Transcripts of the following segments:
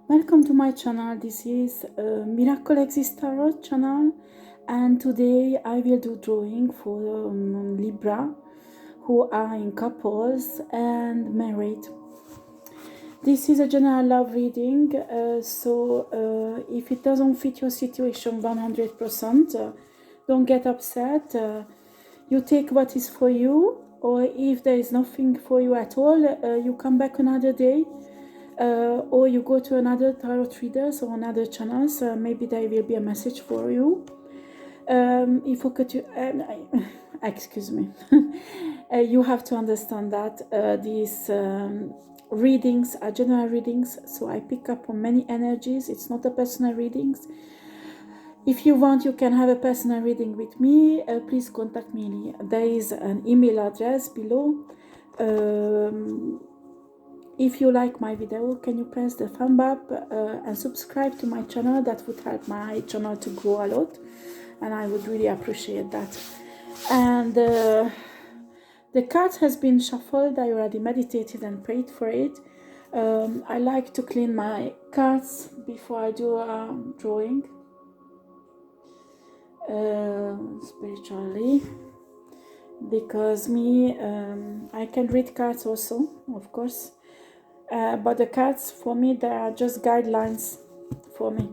Welcome to my channel. This is Miracle Exist Tarot channel, and today I will do drawing for Libra who are in couples and married. This is a general love reading, so if it doesn't fit your situation 100%, don't get upset. You take what is for you, or if there is nothing for you at all, you come back another day. Or you go to another tarot readers or another channels, maybe there will be a message for you. Il faut que tu... excuse me. You have to understand that these readings are general readings, so I pick up on many energies. It's not a personal readings. If you want, you can have a personal reading with me. Please contact me. There is an email address below. If you like my video, can you press the thumb up and subscribe to my channel? That would help my channel to grow a lot, and I would really appreciate that. And the card has been shuffled. I already meditated and prayed for it. I like to clean my cards before I do a drawing spiritually, because I can read cards also, of course. But the cards for me, they are just guidelines for me.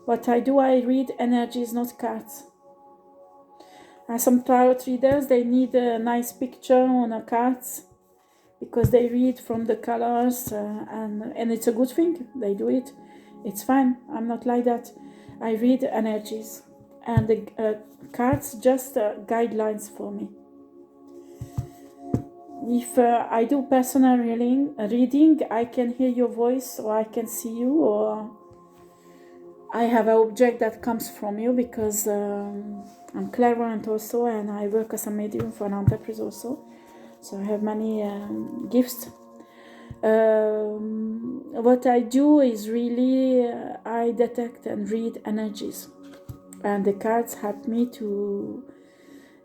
What I do, I read energies, not cards. Some tarot readers, they need a nice picture on the cards because they read from the colors, and it's a good thing. They do it. It's fine. I'm not like that. I read energies, and the cards just guidelines for me. If I do personal reading, I can hear your voice, or I can see you, or I have an object that comes from you, because I'm clairvoyant also, and I work as a medium for an entrepreneur also. So I have many gifts. What I do is really I detect and read energies, and the cards help me to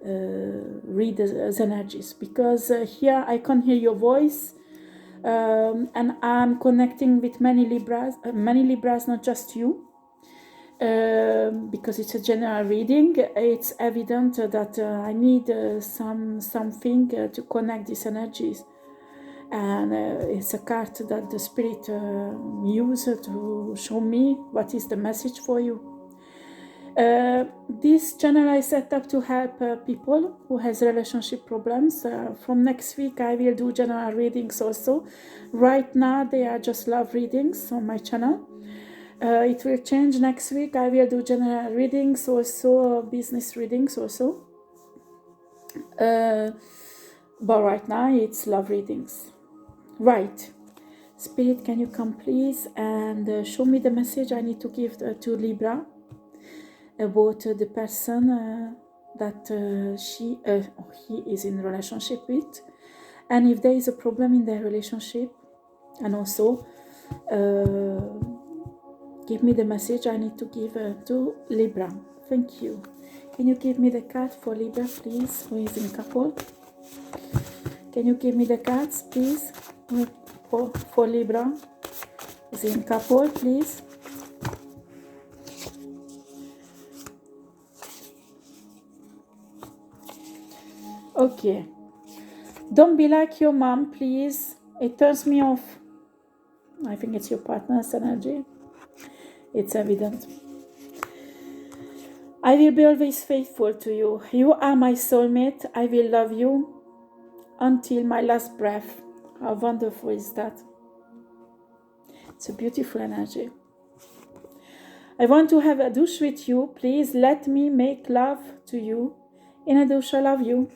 read the energies, because here I can hear your voice, and I'm connecting with many Libras, not just you, because it's a general reading. It's evident that I need something to connect these energies, and it's a card that the spirit uses to show me what is the message for you. This channel I set up to help people who has relationship problems. From next week I will do general readings also. Right now they are just love readings on my channel. It will change next week. I will do general readings also, business readings also. But right now it's love readings. Right. Spirit, can you come please and show me the message I need to give to Libra about the person that he is in relationship with, and if there is a problem in their relationship, and also give me the message I need to give to Libra. Thank you. Can you give me the card for Libra, please, who is in couple? Can you give me the cards, please, for Libra, who is in couple, please? Okay. Don't be like your mom, please. It turns me off. I think it's your partner's energy. It's evident. I will be always faithful to you. You are my soulmate. I will love you until my last breath. How wonderful is that? It's a beautiful energy. I want to have a douche with you. Please let me make love to you. In a douche, I love you.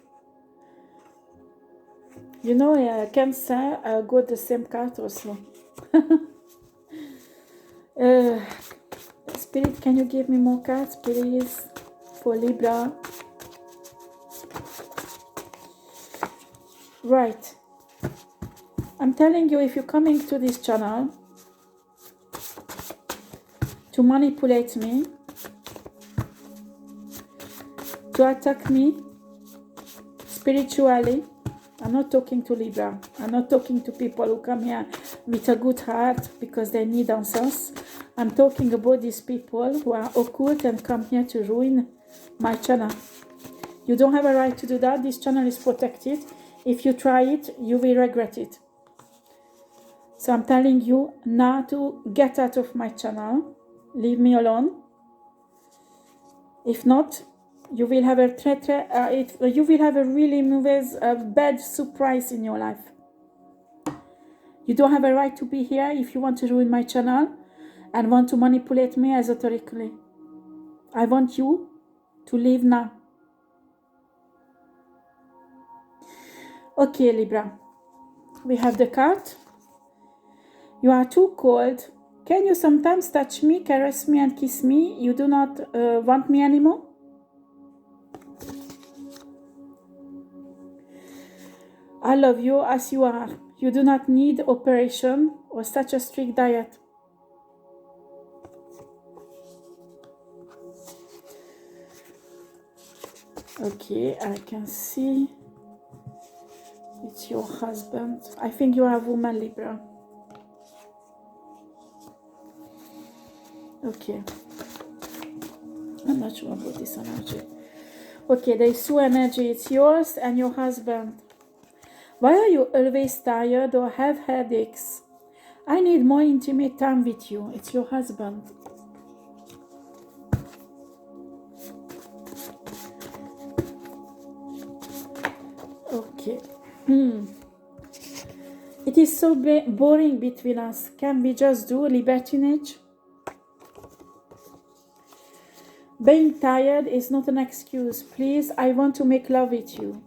You know, Cancer got the same card also. Spirit, can you give me more cards, please, for Libra? Right. I'm telling you, if you're coming to this channel to manipulate me, to attack me spiritually, I'm not talking to Libra. I'm not talking to people who come here with a good heart because they need answers. I'm talking about these people who are occult and come here to ruin my channel. You don't have a right to do that. This channel is protected. If you try it, you will regret it. So I'm telling you now to get out of my channel. Leave me alone. If not, you will have you will have a really bad surprise in your life. You don't have a right to be here if you want to ruin my channel and want to manipulate me esoterically. I want you to leave now. Okay, Libra. We have the card. You are too cold. Can you sometimes touch me, caress me and kiss me? You do not want me anymore? I love you as you are. You do not need operation or such a strict diet. Okay, I can see it's your husband. I think you are a woman, Libra. Okay. I'm not sure about this energy. Okay, there is two energy. It's yours and your husband. Why are you always tired or have headaches? I need more intimate time with you. It's your husband. Okay. It is so boring between us. Can we just do libertinage? Being tired is not an excuse. Please, I want to make love with you.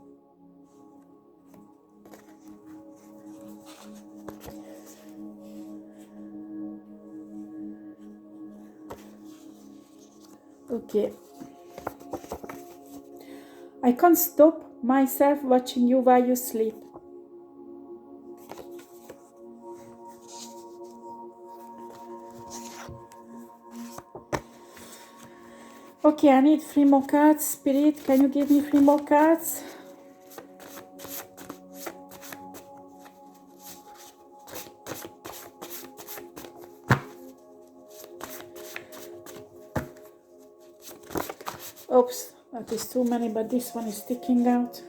Okay. I can't stop myself watching you while you sleep. Okay, I need 3 more cards. Spirit, can you give me 3 more cards? Oops, that is too many, but this one is sticking out.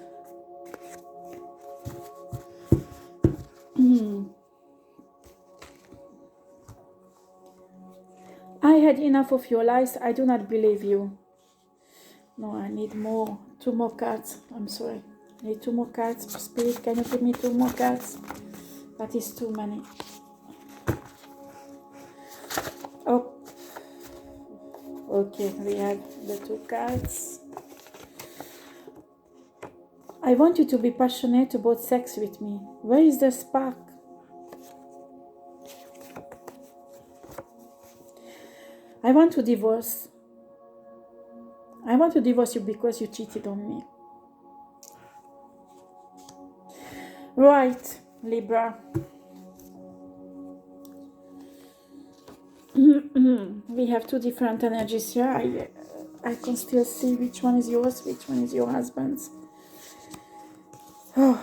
I had enough of your lies. I do not believe you. No, I need more. 2 more cards. I'm sorry. I need 2 more cards. Spirit, can you give me 2 more cards? That is too many. Oh. Okay, we have the 2 cards. I want you to be passionate about sex with me. Where is the spark? I want to divorce. I want to divorce you because you cheated on me. Right, Libra. We have 2 different energies here. I can still see which one is yours, which one is your husband's. Oh.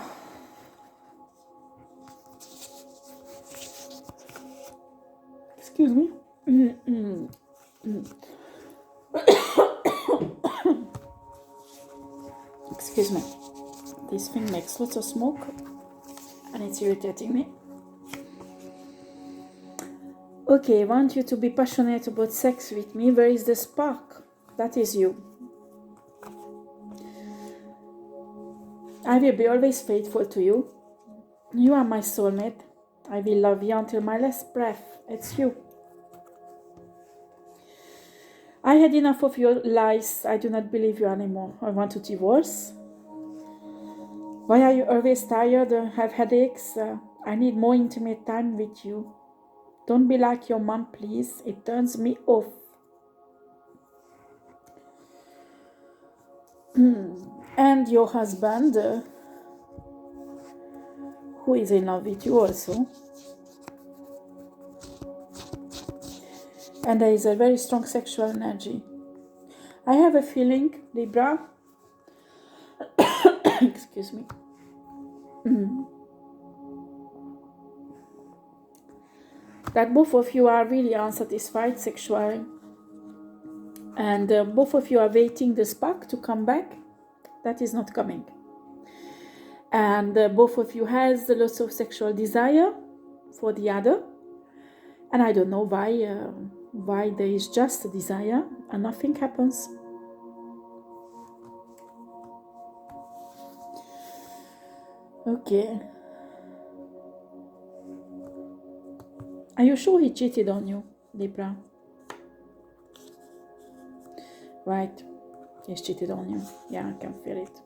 Excuse me. Excuse me. This thing makes lots of smoke and it's irritating me. Okay, I want you to be passionate about sex with me. Where is the spark? That is you. I will be always faithful to you. You are my soulmate. I will love you until my last breath. It's you. I had enough of your lies. I do not believe you anymore. I want to divorce. Why are you always tired or have headaches? I need more intimate time with you. Don't be like your mom, please. It turns me off. And your husband, who is in love with you also. And there is a very strong sexual energy. I have a feeling, Libra, excuse me. that both of you are really unsatisfied sexually, and both of you are waiting the spark to come back. That is not coming. And both of you has lots of sexual desire for the other, and I don't know why there is just a desire and nothing happens. Okay. Are you sure he cheated on you, Libra? Right. He's cheated on you. Yeah, I can feel it.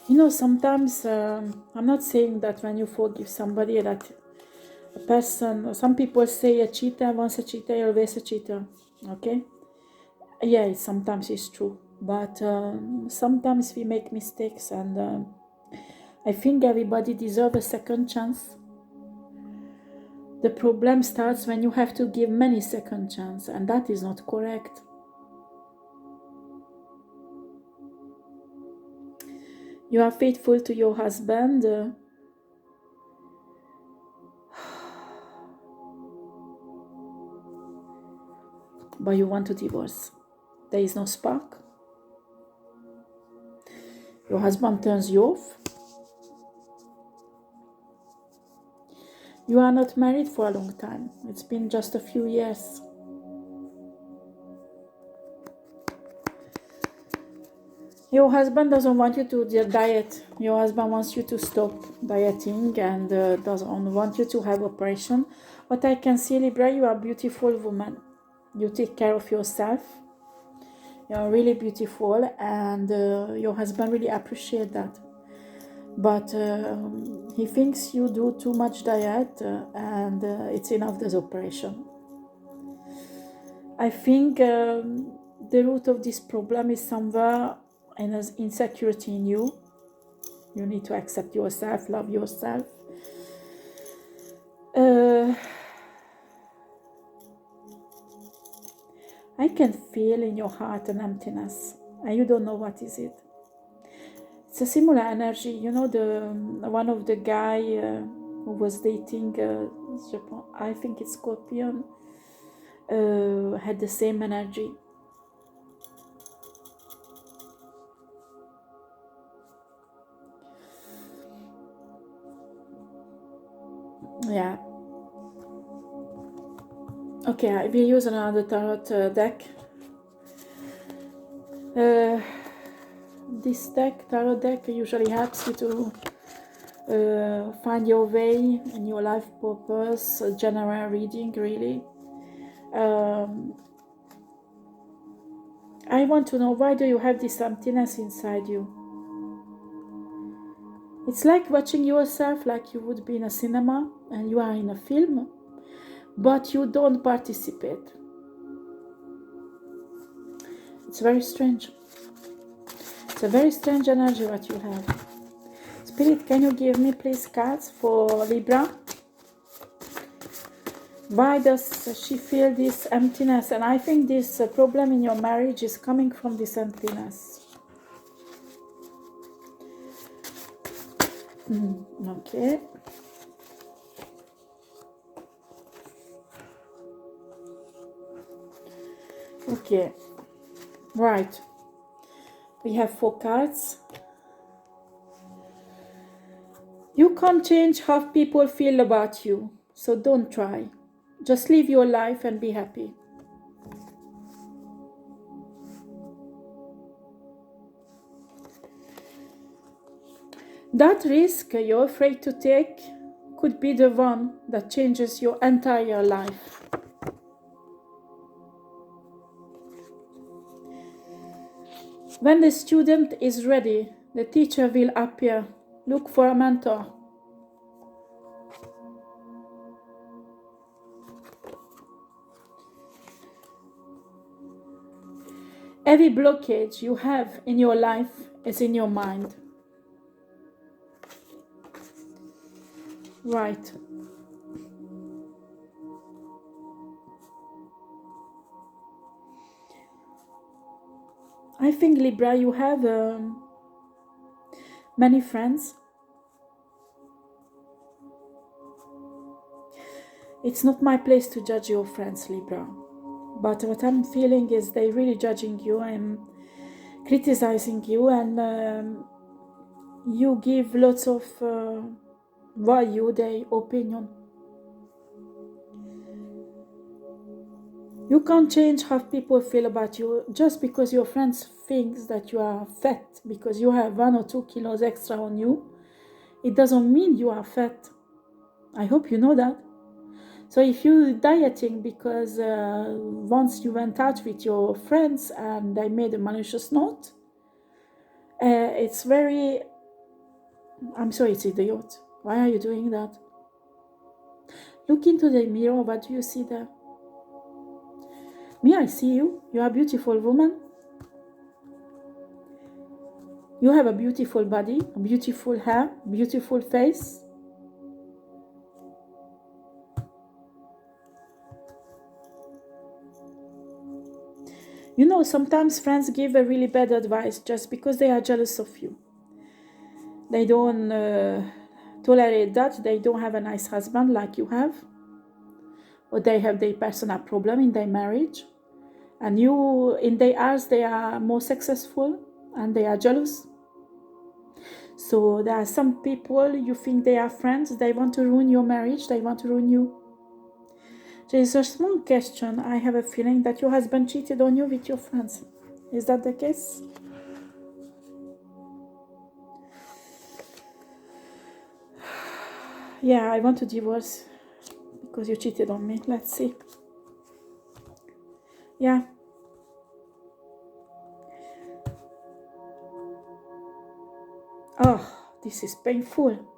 You know, sometimes I'm not saying that when you forgive somebody that a person, some people say a cheater, once a cheater, always a cheater. Okay? Yeah, sometimes it's true. But sometimes we make mistakes, and I think everybody deserves a second chance. The problem starts when you have to give many second chances, and that is not correct. You are faithful to your husband. But you want to divorce. There is no spark. Your husband turns you off. You are not married for a long time. It's been just a few years. Your husband doesn't want you to diet. Your husband wants you to stop dieting and doesn't want you to have operation. But I can see, Libra, you are a beautiful woman. You take care of yourself. You are really beautiful, and your husband really appreciates that. But he thinks you do too much diet and it's enough this operation. I think the root of this problem is somewhere in an insecurity in you. You need to accept yourself, love yourself. I can feel in your heart an emptiness, and you don't know what is it. It's a similar energy, you know, the one of the guy who was dating, I think it's Scorpion, had the same energy. Yeah. Okay, I will use another tarot deck. This deck, tarot deck, usually helps you to find your way in your life purpose, a general reading, really. I want to know, why do you have this emptiness inside you? It's like watching yourself like you would be in a cinema and you are in a film, but you don't participate. It's very strange. It's a very strange energy what you have. Spirit, can you give me please cards for Libra? Why does she feel this emptiness? And I think this problem in your marriage is coming from this emptiness. Okay. Okay. Right. We have 4 cards. You can't change how people feel about you, so don't try. Just live your life and be happy. That risk you're afraid to take could be the one that changes your entire life. When the student is ready, the teacher will appear. Look for a mentor. Every blockage you have in your life is in your mind. Right. I think, Libra, you have many friends. It's not my place to judge your friends, Libra. But what I'm feeling is they really judging you and criticizing you, and you give lots of value their opinion. You can't change how people feel about you just because your friends think that you are fat because you have 1 or 2 kilos extra on you. It doesn't mean you are fat. I hope you know that. So if you're dieting because once you went out with your friends and they made a malicious note, it's very, I'm sorry, it's idiot. Why are you doing that? Look into the mirror. What do you see there? Me, I see you. You are a beautiful woman. You have a beautiful body, a beautiful hair, beautiful face. You know, sometimes friends give a really bad advice just because they are jealous of you. They don't tolerate that. They don't have a nice husband like you have. Or they have their personal problem in their marriage. And you, in their eyes, they are more successful and they are jealous. So there are some people, you think they are friends, they want to ruin your marriage, they want to ruin you. There is a small question. I have a feeling that your husband cheated on you with your friends. Is that the case? Yeah, I want to divorce because you cheated on me. Let's see. Yeah. Oh, this is painful.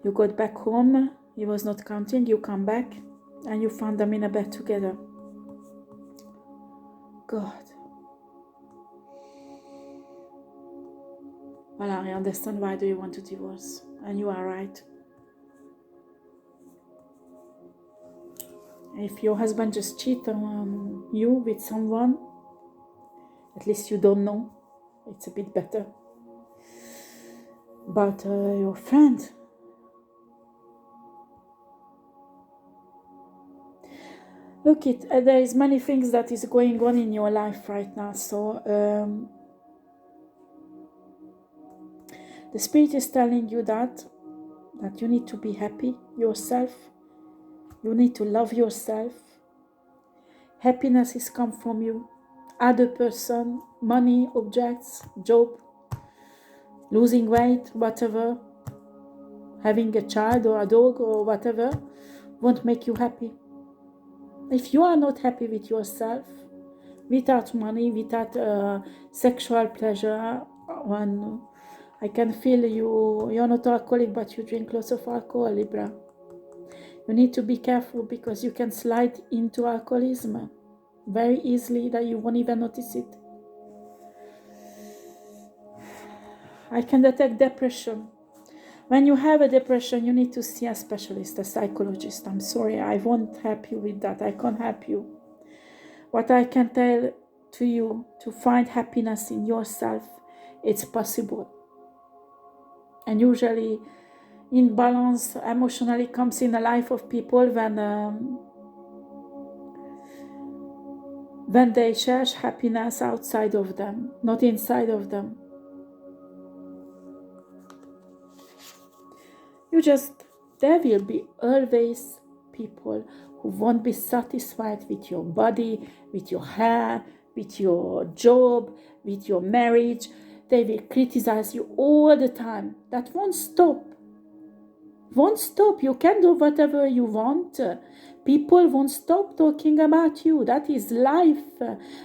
You got back home, he was not counting, you come back, and you found them in a bed together. God. Well, I understand why do you want to divorce, and you are right. If your husband just cheats on you with someone, at least you don't know. It's a bit better. But your friend, look, there is many things that is going on in your life right now. So the spirit is telling you that you need to be happy yourself. You need to love yourself. Happiness is come from you. Other person, money, objects, job, losing weight, whatever, having a child or a dog or whatever, won't make you happy. If you are not happy with yourself, without money, without sexual pleasure, when I can feel you're not alcoholic, but you drink lots of alcohol, Libra. You need to be careful because you can slide into alcoholism very easily that you won't even notice it. I can detect depression. When you have a depression, you need to see a specialist, a psychologist. I'm sorry, I won't help you with that. I can't help you. What I can tell to you, to find happiness in yourself, it's possible. And usually, imbalance emotionally comes in the life of people when they search happiness outside of them, not inside of them. There will be always people who won't be satisfied with your body, with your hair, with your job, with your marriage. They will criticize you all the time. That won't stop. Won't stop. You can do whatever you want. People won't stop talking about you. That is life.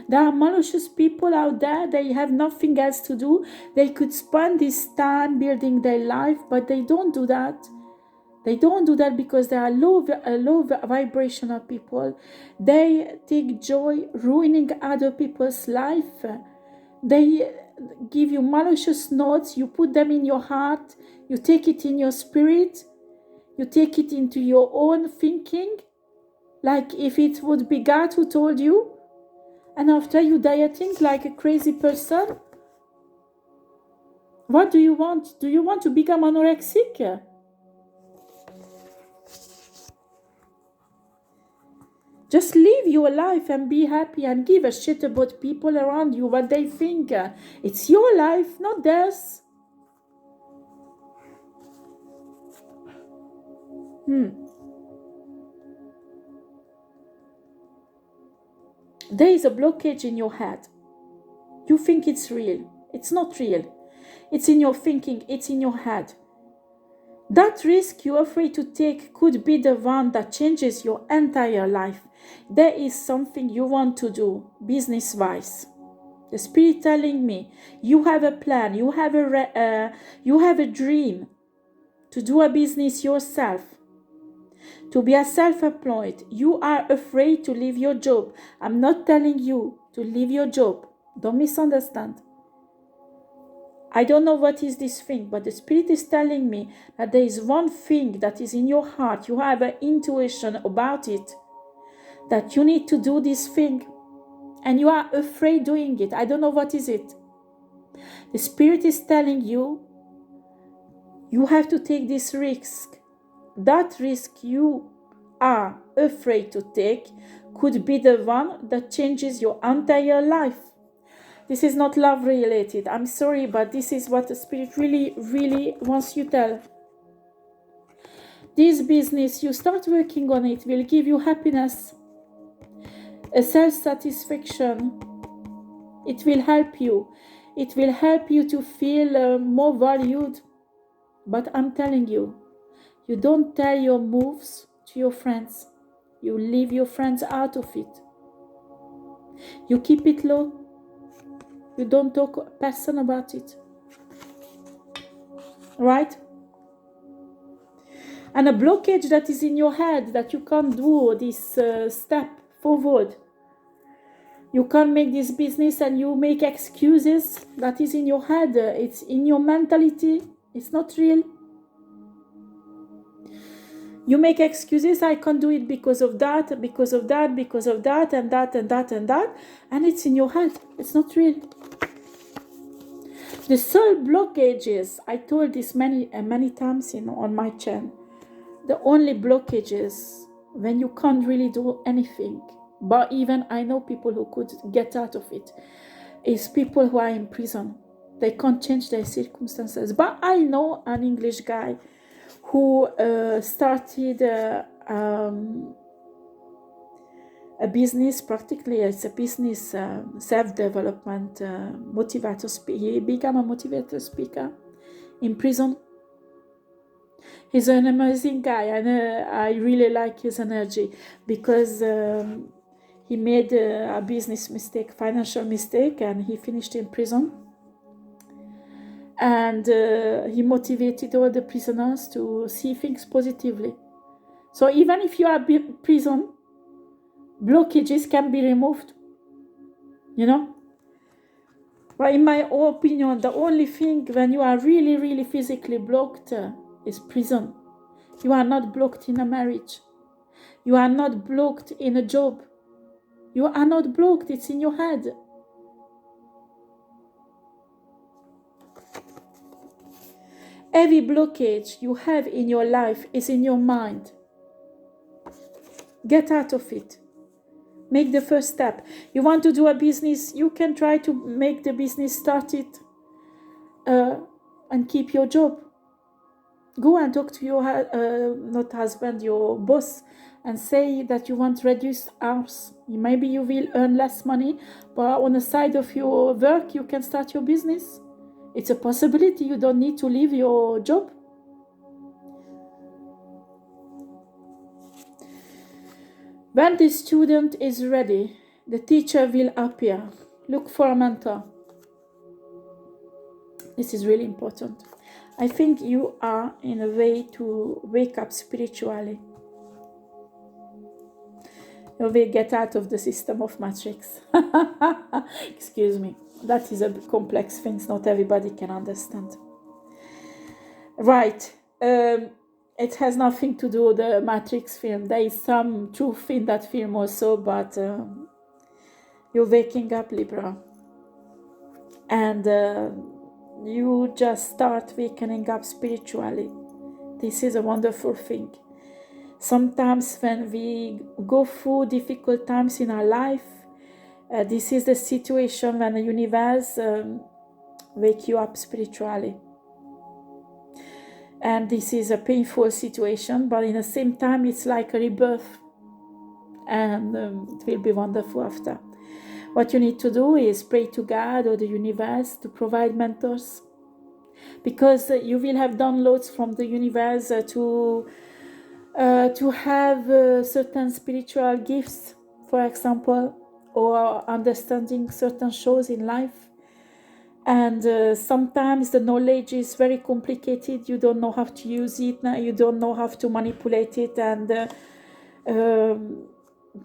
There are malicious people out there. They have nothing else to do. They could spend this time building their life, but they don't do that. They don't do that because they are low vibrational people. They take joy ruining other people's life. They give you malicious notes. You put them in your heart. You take it in your spirit. You take it into your own thinking. Like if it would be God who told you. And after you dieting like a crazy person. What do you want? Do you want to become anorexic? Just live your life and be happy and give a shit about people around you, what they think. It's your life, not theirs. There is a blockage in your head. You think it's real. It's not real. It's in your thinking. It's in your head. That risk you're afraid to take could be the one that changes your entire life. There is something you want to do, business-wise. The Spirit telling me, you have a plan, you have a dream to do a business yourself, to be a self-employed. You are afraid to leave your job. I'm not telling you to leave your job. Don't misunderstand. I don't know what is this thing, but the Spirit is telling me that there is one thing that is in your heart. You have an intuition about it, that you need to do this thing, and you are afraid doing it. I don't know what is it. The Spirit is telling you, you have to take this risk. That risk you are afraid to take could be the one that changes your entire life. This is not love related. I'm sorry, but this is what the Spirit really, really wants you to tell. This business, you start working on it, will give you happiness, a self-satisfaction. It will help you. It will help you to feel more valued. But I'm telling you, you don't tell your moves to your friends. You leave your friends out of it. You keep it low. You don't talk to a person about it. Right? And a blockage that is in your head, that you can't do this step forward. You can't make this business and you make excuses. That is in your head. It's in your mentality. It's not real. You make excuses. I can't do it because of that, because of that, because of that, and that, and that, and that. And it's in your head. It's not real. The soul blockages, I told this many times on my channel. The only blockages when you can't really do anything, but even I know people who could get out of it, is people who are in prison. They can't change their circumstances. But I know an English guy who started a business, practically it's a business, self-development, motivator speaker. He became a motivator speaker in prison. He's an amazing guy, and I really like his energy, because he made a business mistake, financial mistake, and he finished in prison. And he motivated all the prisoners to see things positively. So even if you are in prison, blockages can be removed, you know. But in my opinion, the only thing when you are really, really physically blocked is prison. You are not blocked in a marriage. You are not blocked in a job. You are not blocked. It's in your head. Every blockage you have in your life is in your mind. Get out of it. Make the first step. You want to do a business, you can try to make the business started and keep your job. Go and talk to your not husband, your boss, and say that you want reduced hours. Maybe you will earn less money, but on the side of your work, you can start your business. It's a possibility. You don't need to leave your job. When the student is ready, the teacher will appear. Look for a mentor. This is really important. I think you are in a way to wake up spiritually. You will get out of the system of matrix. Excuse me. That is a complex thing. Not everybody can understand. Right. It has nothing to do with the Matrix film. There is some truth in that film also, but you're waking up, Libra. And you just start waking up spiritually. This is a wonderful thing. Sometimes when we go through difficult times in our life, this is the situation when the universe wake you up spiritually. And this is a painful situation, but in the same time, it's like a rebirth. And it will be wonderful after. What you need to do is pray to God or the universe to provide mentors, because you will have downloads from the universe to have certain spiritual gifts, for example, or understanding certain shows in life. And sometimes the knowledge is very complicated. You don't know how to use it. You don't know how to manipulate it. And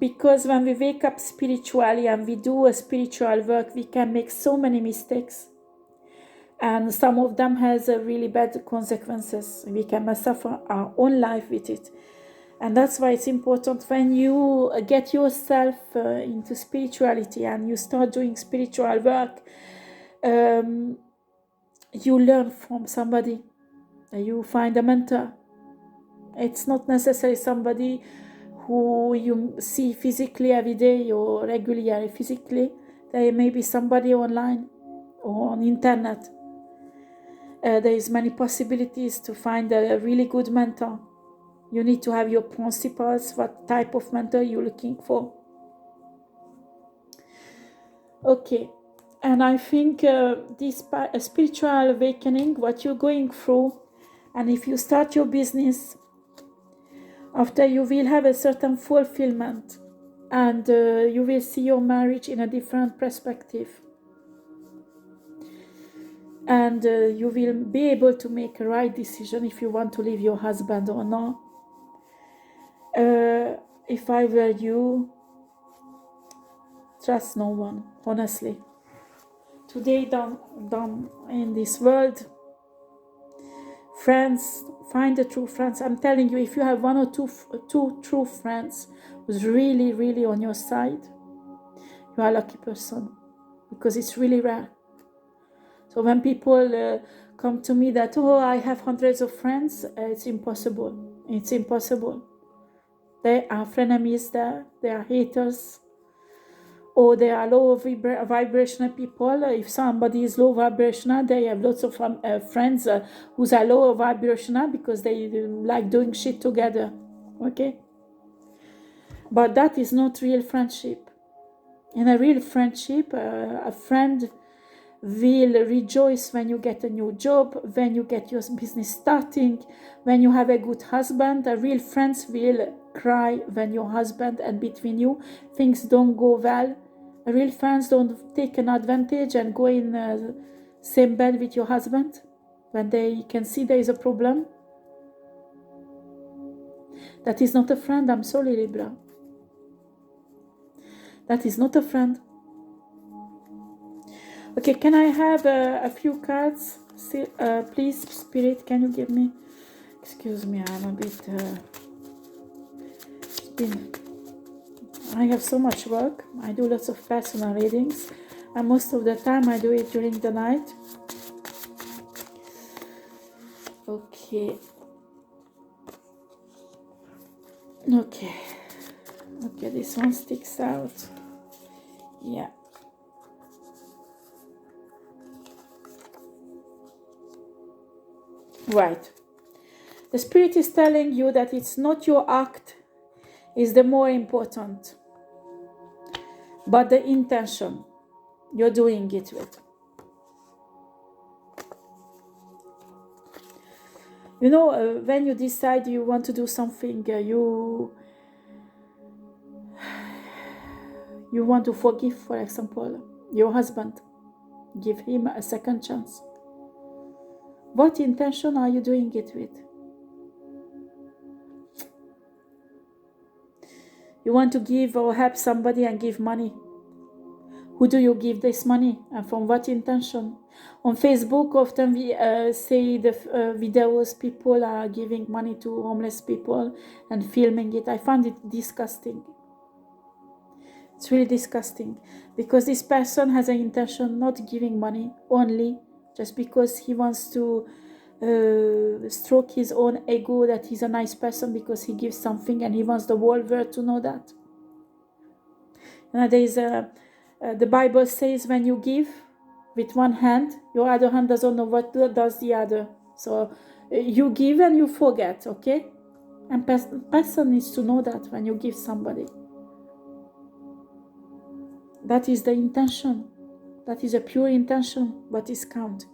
because when we wake up spiritually and we do a spiritual work, we can make so many mistakes. And some of them has really bad consequences. We can mess up our own life with it. And that's why it's important when you get yourself into spirituality and you start doing spiritual work, you learn from somebody. You find a mentor. It's not necessarily somebody who you see physically every day or regularly physically. There may be somebody online or on internet. There is many possibilities to find a really good mentor. You need to have your principles, what type of mentor you're looking for. Okay, and I think this spiritual awakening, what you're going through, and if you start your business, after you will have a certain fulfillment, and you will see your marriage in a different perspective. And you will be able to make a right decision if you want to leave your husband or not. If I were you, trust no one, honestly. Today, down in this world, friends, find the true friends. I'm telling you, if you have one or two true friends who's really, really on your side, you are a lucky person, because it's really rare. So when people come to me that, oh, I have hundreds of friends, it's impossible. It's impossible. They are frenemies there. They are haters. Or they are low vibrational people. If somebody is low vibrational, they have lots of friends who are low vibrational because they like doing shit together. Okay? But that is not real friendship. In a real friendship, a friend will rejoice when you get a new job, when you get your business starting, when you have a good husband. Real friends will cry when your husband and between you things don't go well. Real friends don't take an advantage and go in the same bed with your husband when they can see there is a problem. That is not a friend. I'm sorry, Libra. That is not a friend. Okay, can I have a few cards? Please, Spirit, can you give me? Excuse me, I'm a bit... I have so much work. I do lots of personal readings. And most of the time I do it during the night. Okay. Okay. Okay, this one sticks out. Yeah. Right. The Spirit is telling you that it's not your act is the more important, but the intention you're doing it with. You know, when you decide you want to do something, you want to forgive, for example, your husband, give him a second chance. What intention are you doing it with? You want to give or help somebody and give money. Who do you give this money and from what intention? On Facebook, often we see the videos people are giving money to homeless people and filming it. I find it disgusting. It's really disgusting because this person has an intention not giving money, only just because he wants to stroke his own ego that he's a nice person because he gives something and he wants the whole world to know that. There is the Bible says when you give with one hand, your other hand doesn't know what does the other. So you give and you forget, okay? And person needs to know that when you give somebody. That is the intention. That is a pure intention, what is count.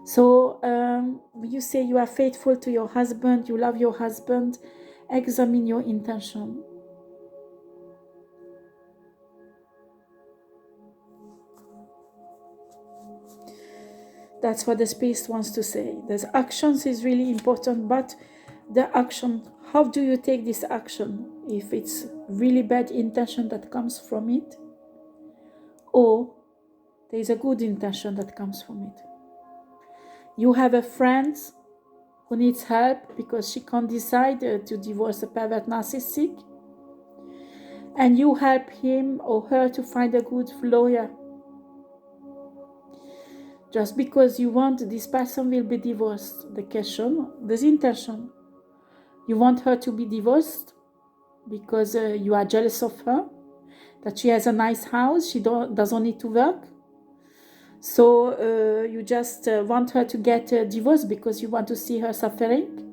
So you say you are faithful to your husband, you love your husband, examine your intention. That's what the Spirit wants to say. The actions is really important, but the action, how do you take this action? If it's really bad intention that comes from it, or there is a good intention that comes from it. You have a friend who needs help because she can't decide to divorce a pervert narcissistic, and you help him or her to find a good lawyer. Just because you want this person will be divorced. The question, the intention. You want her to be divorced because you are jealous of her, that she has a nice house, she doesn't need to work. So you just want her to get divorced because you want to see her suffering.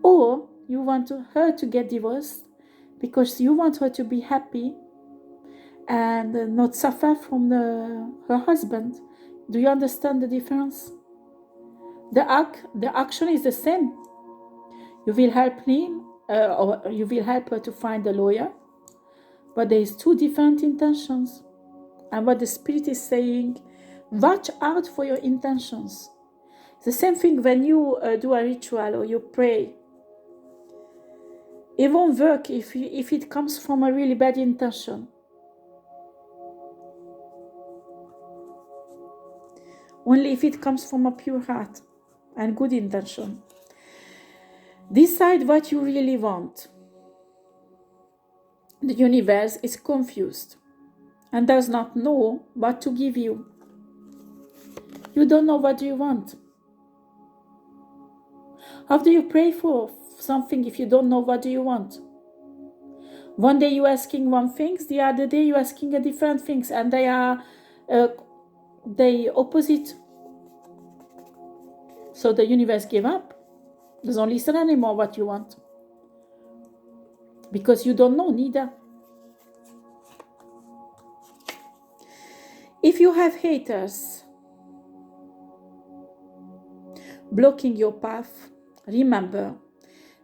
Or you want her to get divorced because you want her to be happy and not suffer from her husband. Do you understand the difference? The action is the same. You will help him or you will help her to find a lawyer, but there is two different intentions. And what the Spirit is saying, watch out for your intentions. It's the same thing when you do a ritual or you pray. It won't work if it comes from a really bad intention. Only if it comes from a pure heart and good intention. Decide what you really want. The universe is confused and does not know what to give you. You don't know what you want. How do you pray for something if you don't know what do you want? One day you're asking one thing, the other day you're asking a different things, and they are they opposite. So the universe gave up. Doesn't listen anymore what you want. Because you don't know neither. If you have haters blocking your path, remember,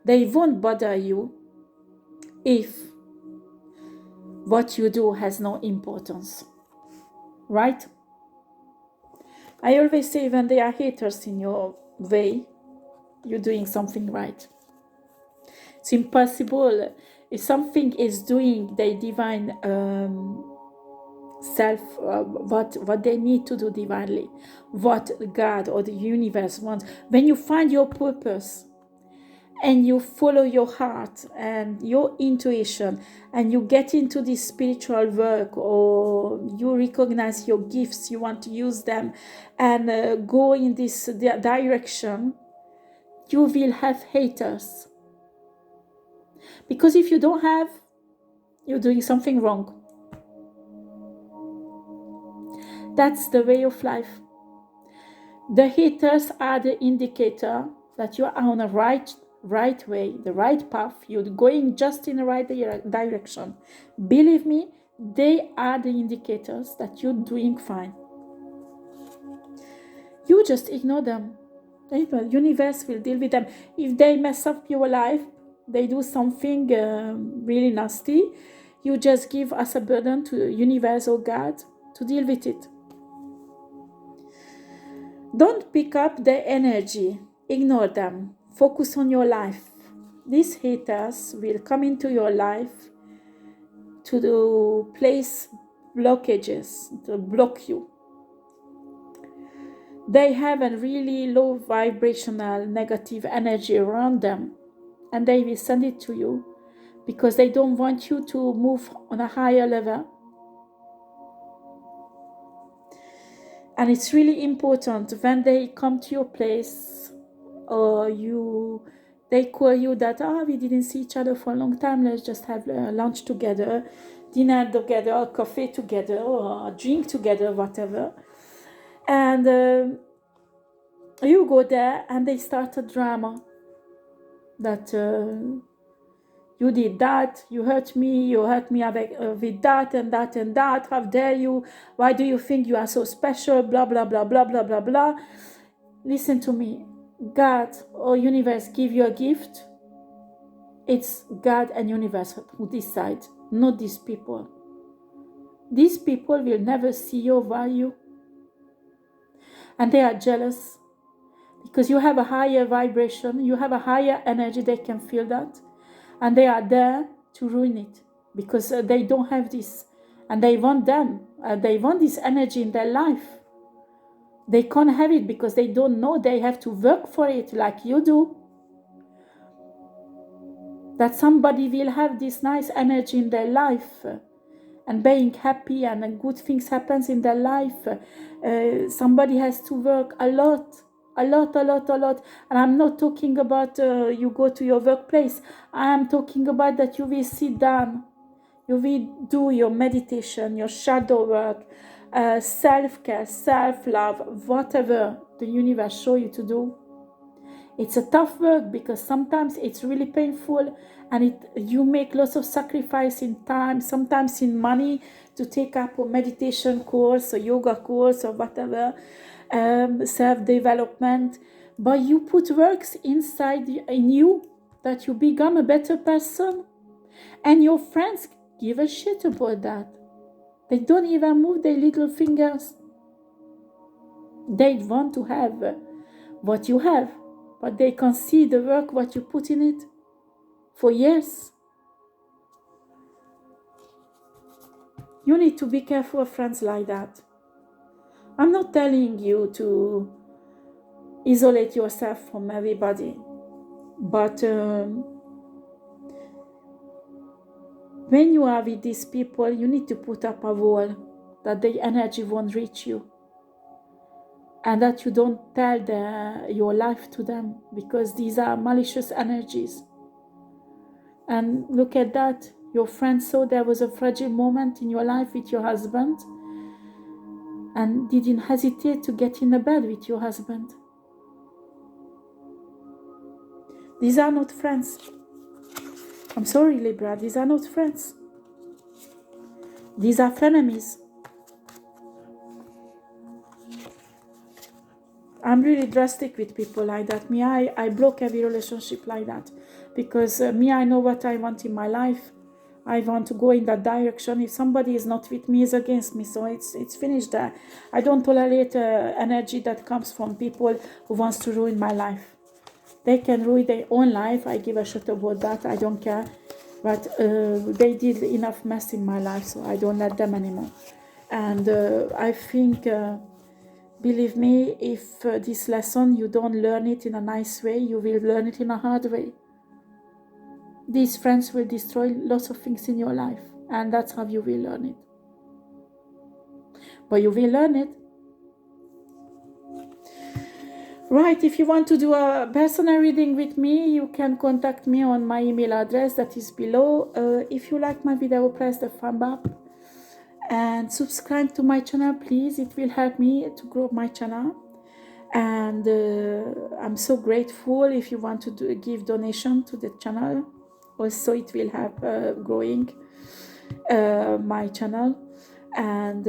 they won't bother you if what you do has no importance. Right? I always say when there are haters in your way, you're doing something right. It's impossible. If something is doing the divine self, what they need to do divinely, what God or the universe wants. When you find your purpose and you follow your heart and your intuition and you get into this spiritual work, or you recognize your gifts, you want to use them and go in this direction, you will have haters. Because if you don't have, you're doing something wrong. That's the way of life. The haters are the indicator that you are on a right way, the right path. You're going just in the right direction. Believe me, they are the indicators that you're doing fine. You just ignore them. The universe will deal with them. If they mess up your life, they do something really nasty, you just give us a burden to the universe or God to deal with it. Don't pick up their energy. Ignore them. Focus on your life. These haters will come into your life to place blockages, to block you. They have a really low vibrational negative energy around them, and they will send it to you because they don't want you to move on a higher level. And it's really important when they come to your place, or they call you that, we didn't see each other for a long time, let's just have lunch together, dinner together, or coffee together, or a drink together, whatever. And you go there and they start a drama that you did that, you hurt me with that and that and that, how dare you, why do you think you are so special, blah blah blah blah blah blah blah. Listen to me. God or universe give you a gift. It's God and universe who decide, not these people. These people will never see your value, and they are jealous because you have a higher vibration, you have a higher energy. They can feel that, and they are there to ruin it because they don't have this, and they want this energy in their life. They can't have it because they don't know they have to work for it like you do. That somebody will have this nice energy in their life and being happy and good things happens in their life. Somebody has to work a lot. And I'm not talking about you go to your workplace. I am talking about that you will sit down, you will do your meditation, your shadow work, self-care, self-love, whatever the universe show you to do. It's a tough work because sometimes it's really painful, and you make lots of sacrifice in time, sometimes in money, to take up a meditation course or yoga course or whatever, self-development. But you put works inside in you that you become a better person, and your friends give a shit about that. They don't even move their little fingers. They want to have what you have, but they can see the work what you put in it for years. You need to be careful of friends like that. I'm not telling you to isolate yourself from everybody, but when you are with these people, you need to put up a wall that the energy won't reach you, and that you don't tell your life to them, because these are malicious energies. And look at that. Your friend saw there was a fragile moment in your life with your husband and didn't hesitate to get in the bed with your husband. These are not friends. I'm sorry, Libra, these are not friends. These are frenemies. I'm really drastic with people like that. I block every relationship like that, because I know what I want in my life. I want to go in that direction. If somebody is not with me, is against me, so it's finished there. I don't tolerate energy that comes from people who wants to ruin my life. They can ruin their own life. I give a shit about that. I don't care. But they did enough mess in my life, so I don't let them anymore. And I think, believe me, if this lesson you don't learn it in a nice way, you will learn it in a hard way. These friends will destroy lots of things in your life, and that's how you will learn it. But you will learn it. Right, if you want to do a personal reading with me, you can contact me on my email address that is below. If you like my video, press the thumb up and subscribe to my channel, please. It will help me to grow my channel. And I'm so grateful if you want to give donation to the channel. Also, it will help growing my channel, and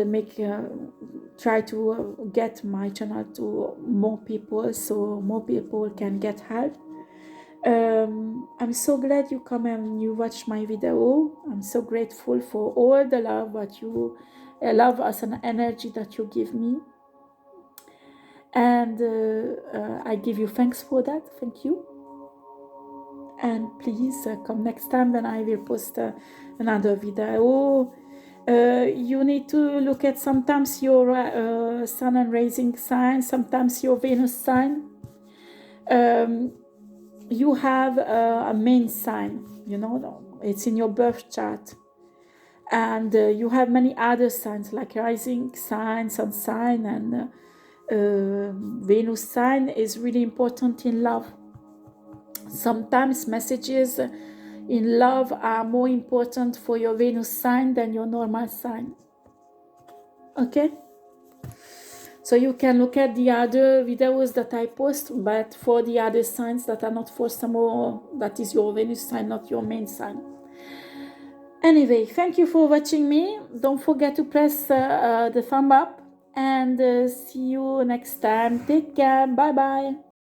try to get my channel to more people, so more people can get help. I'm so glad you come and you watch my video. I'm so grateful for all the love that you love us and energy that you give me, and I give you thanks for that. Thank you. And please come next time when I will post another video. You need to look at sometimes your sun and rising sign, sometimes your Venus sign. You have a main sign, it's in your birth chart. And you have many other signs like rising sign, sun sign, and Venus sign is really important in love. Sometimes messages in love are more important for your Venus sign than your normal sign. Okay? So you can look at the other videos that I post, but for the other signs that are not for some more, that is your Venus sign, not your main sign. Anyway, thank you for watching me. Don't forget to press the thumb up, and see you next time. Take care. Bye bye.